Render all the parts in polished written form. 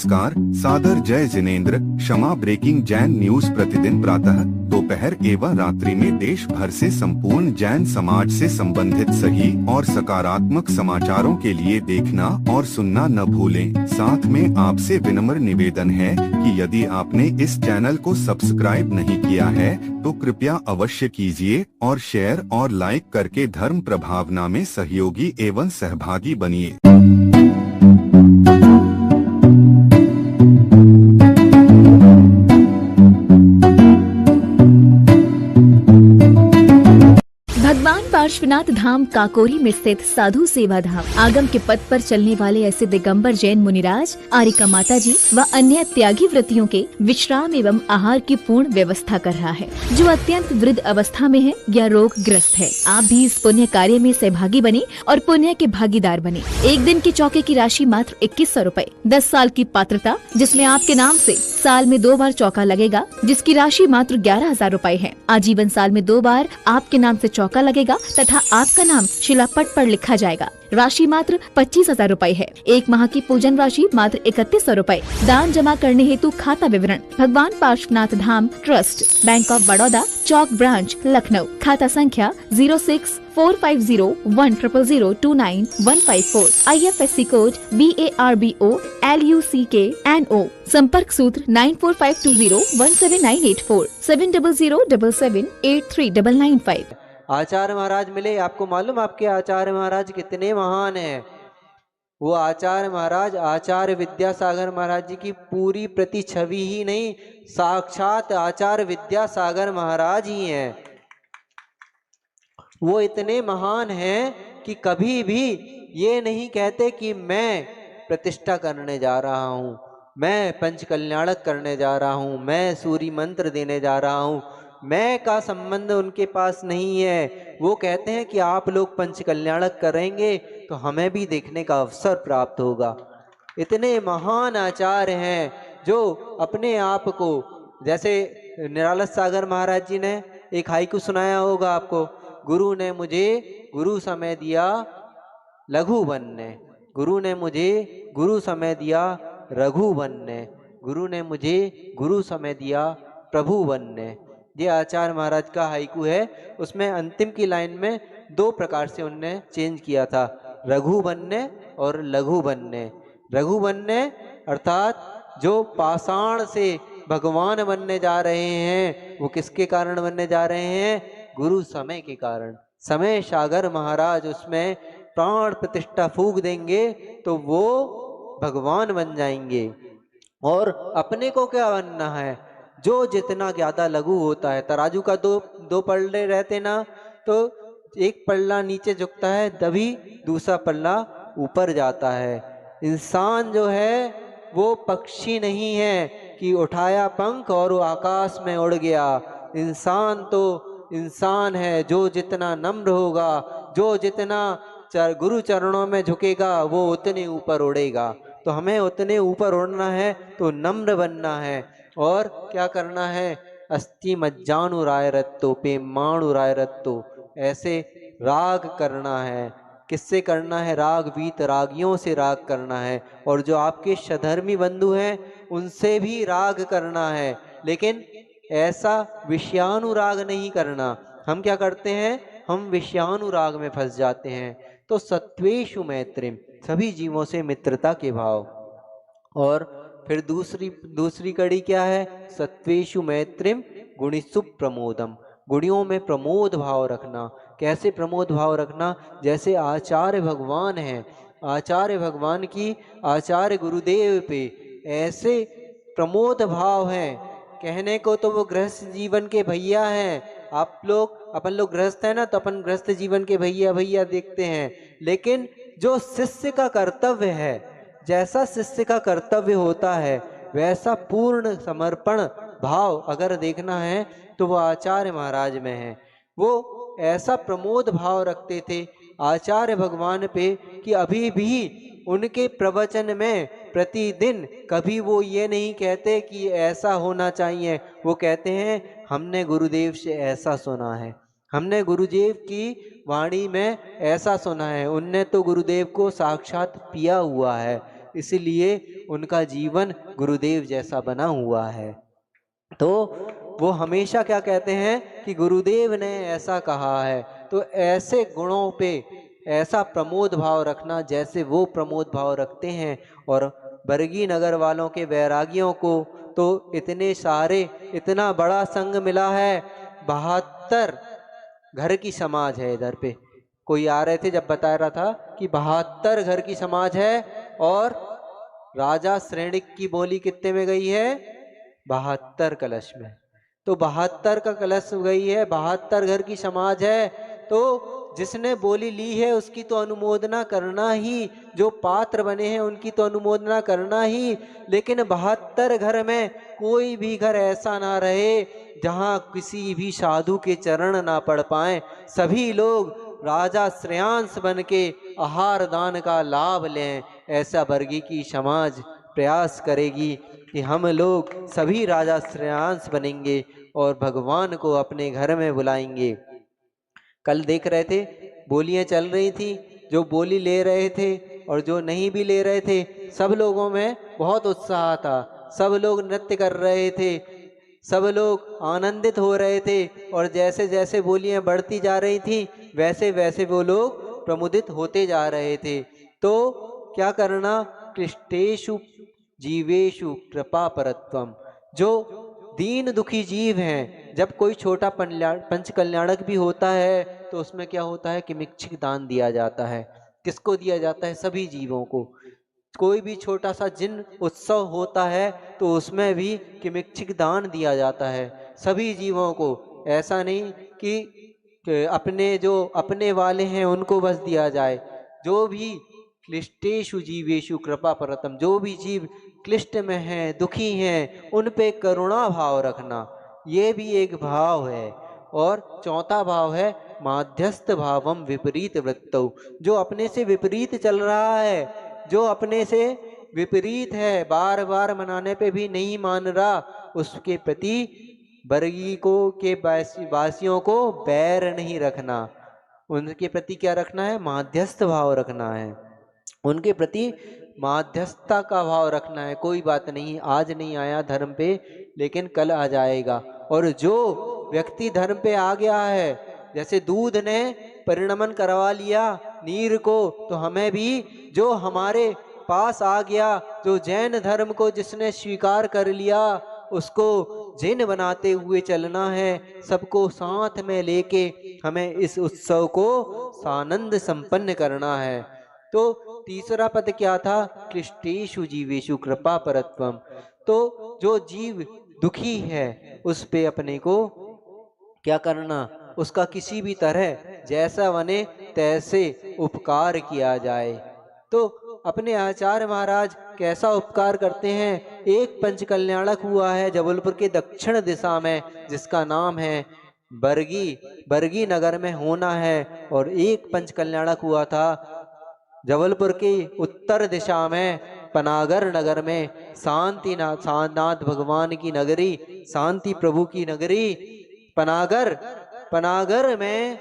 नमस्कार, सादर जय जिनेंद्र। क्षमा ब्रेकिंग जैन न्यूज प्रतिदिन प्रातः, दोपहर एवं रात्रि में देश भर से संपूर्ण जैन समाज से संबंधित सही और सकारात्मक समाचारों के लिए देखना और सुनना न भूलें। साथ में आपसे विनम्र निवेदन है कि यदि आपने इस चैनल को सब्सक्राइब नहीं किया है तो कृपया अवश्य कीजिए और शेयर और लाइक करके धर्म प्रभावना में सहयोगी एवं सहभागी बनिए। भगवान पार्श्वनाथ धाम काकोरी में स्थित साधु सेवा धाम आगम के पथ पर चलने वाले ऐसे दिगंबर जैन मुनिराज, आरिका माता जी व अन्य त्यागी व्रतियों के विश्राम एवं आहार की पूर्ण व्यवस्था कर रहा है, जो अत्यंत वृद्ध अवस्था में है या रोग ग्रस्त है। आप भी इस पुण्य कार्य में सहभागी बने और पुण्य के भागीदार बने। एक दिन के चौके की राशि मात्र 2100 रूपए। 10 साल की पात्रता, जिसमें आपके नाम से साल में 2 बार चौका लगेगा, जिसकी राशि मात्र 11,000 रूपए है। आजीवन साल में 2 बार आपके नाम से चौका लगेगा तथा आपका नाम शिलापट पर लिखा जाएगा। राशि मात्र 25,000 रूपए है। 1 माह की पूजन राशि मात्र 3100 रूपए। दान जमा करने हेतु खाता विवरण Bhagwan Parshvanath Dham trust, bank of Baroda, Chowk branch, Lucknow. खाता संख्या 0645010029 IFSC कोड BARBO LUCKNO। संपर्क सूत्र 9452017984 7007783995। आचार्य महाराज मिले। आपको मालूम आपके आचार्य महाराज कितने महान हैं? वो आचार्य महाराज आचार्य विद्यासागर महाराज जी की पूरी प्रतिछवि ही नहीं, साक्षात आचार्य विद्यासागर महाराज ही हैं। वो इतने महान हैं कि कभी भी ये नहीं कहते कि मैं प्रतिष्ठा करने जा रहा हूँ, मैं पंचकल्याणक करने जा रहा हूँ, मैं सूर्य मंत्र देने जा रहा हूँ। मैं का संबंध उनके पास नहीं है। वो कहते हैं कि आप लोग पंचकल्याणक करेंगे तो हमें भी देखने का अवसर प्राप्त होगा। इतने महान आचार्य हैं जो अपने आप को, जैसे निराला सागर महाराज जी ने एक हाइकू सुनाया होगा आपको, गुरु ने मुझे गुरु समय दिया लघु बनने, गुरु ने मुझे गुरु समय दिया रघु बनने, गुरु ने मुझे गुरु समय दिया प्रभु बनने। ये आचार्य महाराज का हाइकू है। उसमें अंतिम की लाइन में 2 प्रकार से उनने चेंज किया था, रघु बनने और लघु बनने। रघु बनने अर्थात जो पाषाण से भगवान बनने जा रहे हैं, वो किसके कारण बनने जा रहे हैं? गुरु समय के कारण। समय सागर महाराज उसमें प्राण प्रतिष्ठा फूंक देंगे तो वो भगवान बन जाएंगे। और अपने को क्या बनना है? जो जितना ज्यादा लघु होता है, तराजू का दो पल्ले रहते ना, तो एक पल्ला नीचे झुकता है तभी दूसरा पल्ला ऊपर जाता है। इंसान जो है वो पक्षी नहीं है कि उठाया पंख और वो आकाश में उड़ गया। इंसान तो इंसान है, जो जितना नम्र होगा, जो जितना गुरु चरणों में झुकेगा, वो उतने ऊपर उड़ेगा। तो हमें उतने ऊपर उड़ना है तो नम्र बनना है। और क्या करना है? अस्ति मज्जानुराय रत्तो पे माणुराय रत्तो, ऐसे राग करना है। किससे करना है? राग वीत रागियों से राग करना है। और जो आपके सधर्मी बंधु हैं उनसे भी राग करना है, लेकिन ऐसा विषयानुराग नहीं करना। हम क्या करते हैं? हम विषयानुराग में फंस जाते हैं। तो सत्वेषु मैत्रिम, सभी जीवों से मित्रता के भाव। और फिर दूसरी कड़ी क्या है? सत्वेषु मैत्रिम गुणिसु प्रमोदम, गुणियों में प्रमोद भाव रखना। कैसे प्रमोद भाव रखना? जैसे आचार्य भगवान हैं, आचार्य भगवान की आचार्य गुरुदेव पे ऐसे प्रमोद भाव हैं। कहने को तो वो गृहस्थ जीवन के भैया हैं। अपन लोग गृहस्थ है ना, तो अपन गृहस्थ जीवन के भैया भैया देखते हैं, लेकिन जो शिष्य का कर्तव्य है, जैसा शिष्य का कर्तव्य होता है, वैसा पूर्ण समर्पण भाव अगर देखना है तो वो आचार्य महाराज में है। वो ऐसा प्रमोद भाव रखते थे आचार्य भगवान पे कि अभी भी उनके प्रवचन में प्रतिदिन कभी वो ये नहीं कहते कि ऐसा होना चाहिए। वो कहते हैं हमने गुरुदेव से ऐसा सुना है, हमने गुरुदेव की वाणी में ऐसा सुना है। उनने तो गुरुदेव को साक्षात पिया हुआ है। इसलिए उनका जीवन गुरुदेव जैसा बना हुआ है। तो वो हमेशा क्या कहते हैं कि गुरुदेव ने ऐसा कहा है, तो ऐसे गुणों पे ऐसा प्रमोद भाव रखना जैसे वो प्रमोद भाव रखते हैं। और बरगी नगर वालों के वैरागियों को तो इतने सारे, इतना बड़ा संघ मिला है, 72 घर की समाज है इधर पे। कोई आ रहे थे जब बता रहा था कि 72 घर की समाज है, और राजा श्रेणिक की बोली कितने में गई है? 72 कलश में। तो 72 का कलश गई है, 72 घर की समाज है। तो जिसने बोली ली है उसकी तो अनुमोदना करना ही, जो पात्र बने हैं उनकी तो अनुमोदना करना ही। लेकिन 72 घर में कोई भी घर ऐसा ना रहे जहाँ किसी भी साधु के चरण ना पड़ पाए। सभी लोग राजा श्रेयांश बन के आहार दान का लाभ लें। ऐसा बरगी की समाज प्रयास करेगी कि हम लोग सभी राजा श्रेयांश बनेंगे और भगवान को अपने घर में बुलाएंगे। कल देख रहे थे बोलियां चल रही थी, जो बोली ले रहे थे और जो नहीं भी ले रहे थे, सब लोगों में बहुत उत्साह था। सब लोग नृत्य कर रहे थे, सब लोग आनंदित हो रहे थे, और जैसे जैसे बोलियां बढ़ती जा रही थी वैसे वैसे वो लोग प्रमुदित होते जा रहे थे। तो क्या करना? क्लिष्टेषु जीवेशु कृपा परत्वम। जो दीन दुखी जीव हैं, जब कोई छोटा पंच कल्याणक भी होता है तो उसमें क्या होता है? किमिच्छिक दान दिया जाता है। किसको दिया जाता है? सभी जीवों को। कोई भी छोटा सा जिन उत्सव होता है तो उसमें भी किमिच्छिक दान दिया जाता है सभी जीवों को। ऐसा नहीं कि अपने जो अपने वाले हैं उनको बस दिया जाए। जो भी क्लिष्टेषु जीवेशु कृपा परतम, जो भी जीव क्लिष्ट में हैं, दुखी हैं, उन पे करुणा भाव रखना, ये भी एक भाव है। और चौथा भाव है माध्यस्थ भावम विपरीत वृत्तौ। जो अपने से विपरीत चल रहा है, जो अपने से विपरीत है, बार बार मनाने पे भी नहीं मान रहा, उसके प्रति बरगी को के वासियों को बैर नहीं रखना। उनके प्रति क्या रखना है? माध्यस्थ भाव रखना है। उनके प्रति माध्यस्थता का भाव रखना है। कोई बात नहीं, आज नहीं आया धर्म पे, लेकिन कल आ जाएगा। और जो व्यक्ति धर्म पे आ गया है, जैसे दूध ने परिणमन करवा लिया नीर को, तो हमें भी जो हमारे पास आ गया, जो जैन धर्म को जिसने स्वीकार कर लिया, उसको जैन बनाते हुए चलना है। सबको साथ में लेके हमें इस उत्सव को सानंद संपन्न करना है। तो तीसरा पद क्या था? क्लिष्टेषु जीवेशु कृपा परत्वम। तो जो जीव दुखी है उस पे अपने को क्या करना? उसका किसी भी तरह जैसा बने तैसे उपकार किया जाए। तो अपने आचार्य महाराज कैसा उपकार करते हैं? एक पंच कल्याणक हुआ है जबलपुर के दक्षिण दिशा में, जिसका नाम है बरगी नगर में होना है। और एक पंच कल्याणक हुआ था जबलपुर के उत्तर दिशा में पनागर नगर में, नाथ भगवान की नगरी, शांति प्रभु की नगरी पनागर में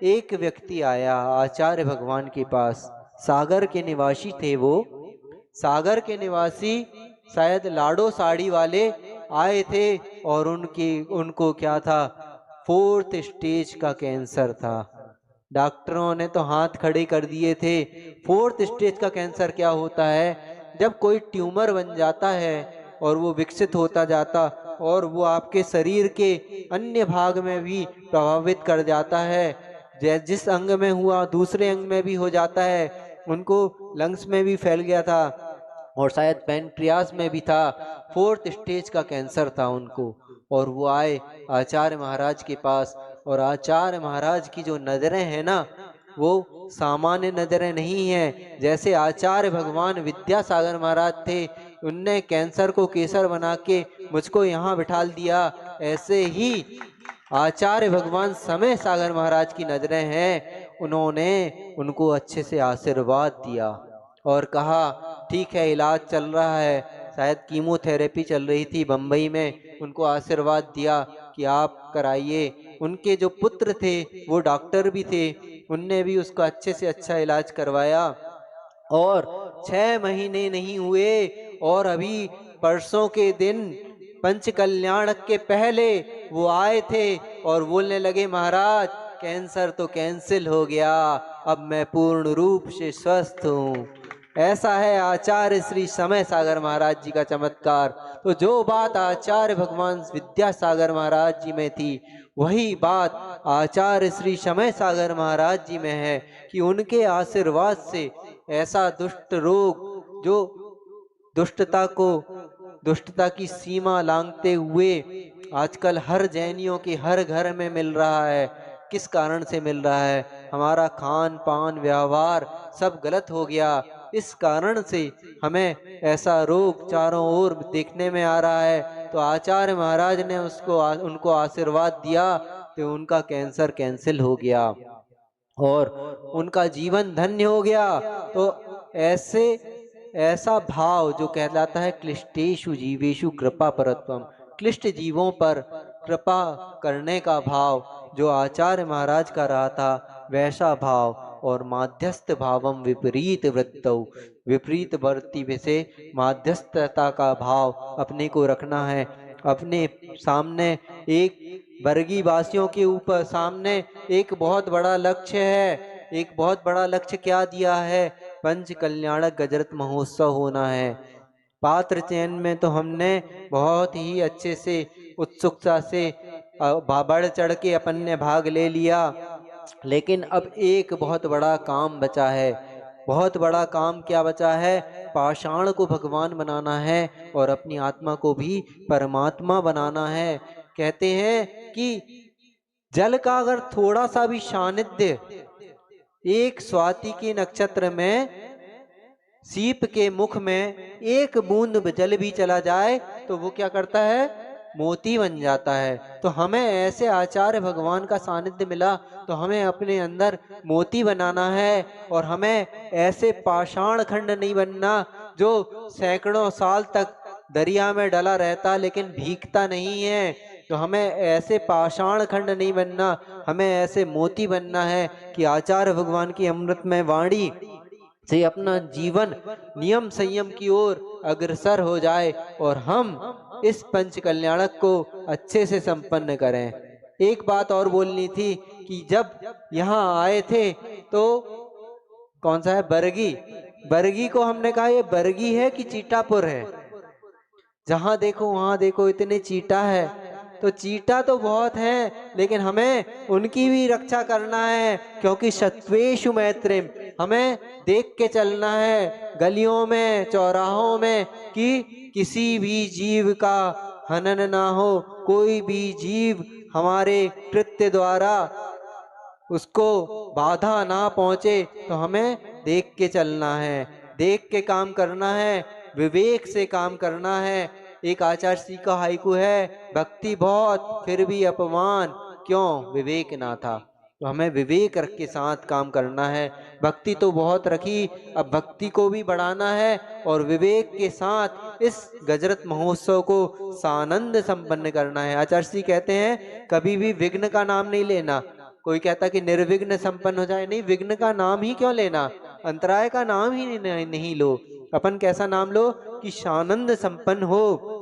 एक व्यक्ति आया आचार्य भगवान के पास। सागर के निवासी थे वो। सागर के निवासी शायद लाडो साड़ी वाले आए थे, और उनको क्या था? 4th स्टेज का कैंसर था। डॉक्टरों ने तो हाथ खड़े कर दिए थे। 4th स्टेज का कैंसर क्या होता है? जब कोई ट्यूमर बन जाता है और वो विकसित होता जाता, और वो आपके शरीर के अन्य भाग में भी प्रभावित कर जाता है। जिस अंग में हुआ दूसरे अंग में भी हो जाता है। उनको लंग्स में भी फैल गया था, और शायद पैनक्रियास में भी था। 4th स्टेज का कैंसर था उनको। और वो आए आचार्य महाराज के पास, और आचार्य महाराज की जो नजरें हैं ना, वो सामान्य नजरें नहीं हैं। जैसे आचार्य भगवान विद्यासागर महाराज थे, उनने कैंसर को केसर बना के मुझको यहाँ बिठाल दिया, ऐसे ही आचार्य भगवान समय सागर महाराज की नजरें हैं। उन्होंने उनको अच्छे से आशीर्वाद दिया और कहा ठीक है, इलाज चल रहा है। शायद कीमोथेरेपी चल रही थी बम्बई में। उनको आशीर्वाद दिया कि आप कराइए। उनके जो पुत्र थे वो डॉक्टर भी थे, उनने भी उसका अच्छे से अच्छा इलाज करवाया। और 6 महीने नहीं हुए और अभी परसों के दिन पंच कल्याणक के पहले वो आए थे और बोलने लगे महाराज कैंसर तो कैंसिल हो गया, अब मैं पूर्ण रूप से स्वस्थ हूँ। ऐसा है आचार्य श्री समय सागर महाराज जी का चमत्कार। तो जो बात आचार्य भगवान विद्यासागर महाराज जी में थी वही बात आचार्य श्री समय सागर महाराज जी में है कि उनके आशीर्वाद से ऐसा दुष्ट रोग जो दुष्टता की सीमा लांघते हुए आजकल हर जैनियों के हर घर में मिल रहा है। किस कारण से मिल रहा है? हमारा खान पान व्यवहार सब गलत हो गया, इस कारण से हमें ऐसा रोग चारों ओर देखने में आ रहा है। तो आचार्य महाराज ने उनको आशीर्वाद दिया तो उनका कैंसर कैंसिल हो गया और उनका जीवन धन्य हो गया। तो ऐसा भाव जो कहलाता है क्लिष्टेषु जीवेषु कृपा परत्वम, क्लिष्ट जीवों पर कृपा करने का भाव जो आचार्य महाराज का रहा था वैसा भाव, और माध्यस्थ भावम विपरीत वृत्तौ, विपरीत वृत्ति से माध्यस्थता का भाव अपने को रखना है। अपने सामने एक वर्गीय वासियों के ऊपर सामने एक बहुत बड़ा लक्ष्य है। एक बहुत बड़ा लक्ष्य क्या दिया है? पंच कल्याणक गजरत महोत्सव होना है। पात्र चयन में तो हमने बहुत ही अच्छे से उत्सुकता से बढ़ चढ़ के अपन ने भाग ले लिया, लेकिन अब एक बहुत बड़ा काम बचा है। बहुत बड़ा काम क्या बचा है? पाषाण को भगवान बनाना है और अपनी आत्मा को भी परमात्मा बनाना है। कहते हैं कि जल का अगर थोड़ा सा भी सानिध्य एक स्वाति के नक्षत्र में सीप के मुख में एक बूंद जल भी चला जाए तो वो क्या करता है? मोती बन जाता है। तो हमें ऐसे आचार्य भगवान का सानिध्य मिला तो हमें अपने अंदर मोती बनाना है, और हमें ऐसे पाषाण खंड नहीं बनना जो सैकड़ों साल तक दरिया में डला रहता लेकिन भीगता नहीं है। तो हमें ऐसे पाषाण खंड नहीं बनना, हमें ऐसे मोती बनना है कि आचार्य भगवान की अमृतमय वाणी से अपना जीवन नियम संयम की ओर अग्रसर हो जाए और हम इस पंच कल्याणक को अच्छे से संपन्न करें। एक बात और बोलनी थी कि जब यहाँ आए थे तो कौन सा है? बरगी। बरगी को हमने कहा ये बरगी है कि चीटापुर है? जहां देखो वहां देखो इतने चीटा है। तो चीटा तो बहुत है लेकिन हमें उनकी भी रक्षा करना है, क्योंकि शत्वेषु मैत्रिम, हमें देख के चलना है गलियों में चौराहों में कि किसी भी जीव का हनन ना हो, कोई भी जीव हमारे कृत्य द्वारा उसको बाधा ना पहुंचे। तो हमें देख के चलना है, देख के काम करना है, विवेक से काम करना है। एक आचार्य श्री का हाइकू है, भक्ति बहुत फिर भी अपमान, क्यों? विवेक ना था। तो हमें विवेक रख के साथ काम करना है। भक्ति तो बहुत रखी, अब भक्ति को भी बढ़ाना है और विवेक के साथ इस गजरत महोत्सव को सानंद संपन्न करना है। आचार्य श्री कहते हैं कभी भी विघ्न का नाम नहीं लेना। कोई कहता कि निर्विघ्न संपन्न हो जाए, नहीं, विघ्न का नाम ही क्यों लेना? अंतराय का नाम ही नहीं लो। अपन कैसा नाम लो कि सानंद संपन्न हो,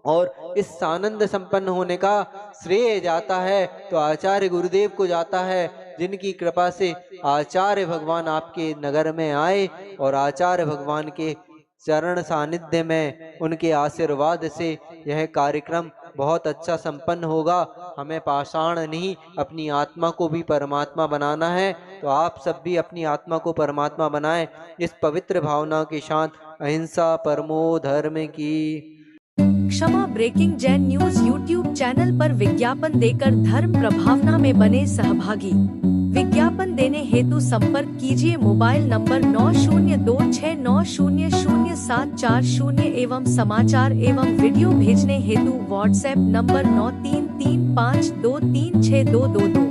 और इस सानंद संपन्न होने का श्रेय जाता है तो आचार्य गुरुदेव को जाता है, जिनकी कृपा से आचार्य भगवान आपके नगर में आए और आचार्य भगवान के चरण सानिध्य में उनके आशीर्वाद से यह कार्यक्रम बहुत अच्छा संपन्न होगा। हमें पाषाण नहीं अपनी आत्मा को भी परमात्मा बनाना है। तो आप सब भी अपनी आत्मा को परमात्मा बनाएं इस पवित्र भावना के साथ। अहिंसा परमो धर्म की। क्षमा breaking Jain news YouTube channel पर विज्ञापन देकर धर्म प्रभावना में बने सहभागी। विज्ञापन देने हेतु संपर्क कीजिए मोबाइल नंबर 9026900740 एवं समाचार एवं वीडियो भेजने हेतु व्हाट्सएप नंबर 9335236222।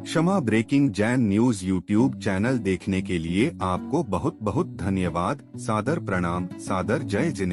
क्षमा breaking Jain news YouTube channel देखने के लिए आपको बहुत बहुत धन्यवाद। सादर प्रणाम, सादर जय जिनेंद्र।